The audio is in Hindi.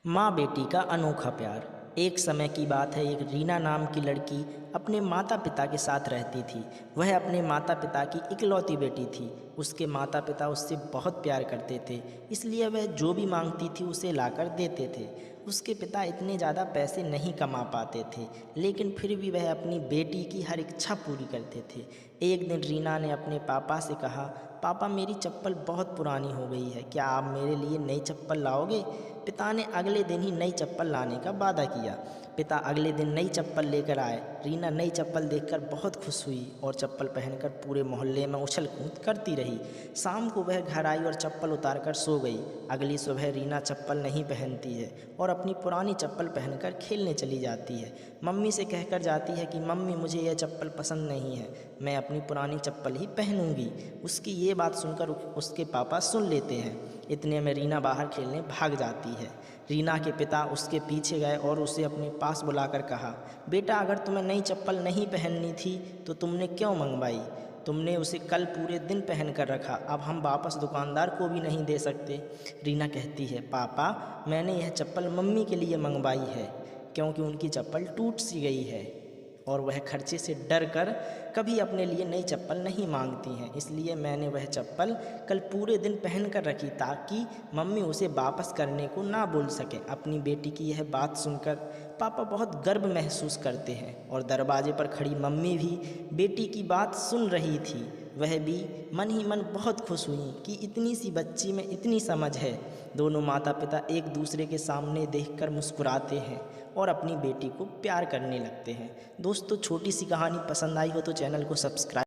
माँ बेटी का अनोखा प्यार। एक समय की बात है, एक रीना नाम की लड़की अपने माता पिता के साथ रहती थी। वह अपने माता पिता की इकलौती बेटी थी। उसके माता पिता उससे बहुत प्यार करते थे, इसलिए वह जो भी मांगती थी उसे लाकर देते थे। उसके पिता इतने ज़्यादा पैसे नहीं कमा पाते थे, लेकिन फिर भी वह अपनी बेटी की हर इच्छा पूरी करते थे। एक दिन रीना ने अपने पापा से कहा, पापा मेरी चप्पल बहुत पुरानी हो गई है, क्या आप मेरे लिए नई चप्पल लाओगे? पिता ने अगले दिन ही नई चप्पल लाने का वादा किया। पिता अगले दिन नई चप्पल लेकर आए। रीना नई चप्पल देखकर बहुत खुश हुई और चप्पल पहनकर पूरे मोहल्ले में उछल कूद करती रही। शाम को वह घर आई और चप्पल उतारकर सो गई। अगली सुबह रीना चप्पल नहीं पहनती है और अपनी पुरानी चप्पल पहनकर खेलने चली जाती है। मम्मी से कहकर जाती है कि मम्मी मुझे यह चप्पल पसंद नहीं है, मैं अपनी पुरानी चप्पल ही पहनूंगी। उसकी ये बात सुनकर उसके पापा सुन लेते हैं। इतने में रीना बाहर खेलने भाग जाती है। रीना के पिता उसके पीछे गए और उसे अपने पास बुलाकर कहा, बेटा अगर तुम्हें नई चप्पल नहीं पहननी थी तो तुमने क्यों मंगवाई? तुमने उसे कल पूरे दिन पहन कर रखा, अब हम वापस दुकानदार को भी नहीं दे सकते। रीना कहती है, पापा मैंने यह चप्पल मम्मी के लिए मंगवाई है, क्योंकि उनकी चप्पल टूट सी गई है और वह खर्चे से डर कर कभी अपने लिए नई चप्पल नहीं मांगती हैं, इसलिए मैंने वह चप्पल कल पूरे दिन पहन कर रखी ताकि मम्मी उसे वापस करने को ना बोल सके। अपनी बेटी की यह बात सुनकर पापा बहुत गर्व महसूस करते हैं और दरवाजे पर खड़ी मम्मी भी बेटी की बात सुन रही थी। वह भी मन ही मन बहुत खुश हुई कि इतनी सी बच्ची में इतनी समझ है। दोनों माता पिता एक दूसरे के सामने देखकर मुस्कुराते हैं और अपनी बेटी को प्यार करने लगते हैं। दोस्तों, छोटी सी कहानी पसंद आई हो तो चैनल को सब्सक्राइब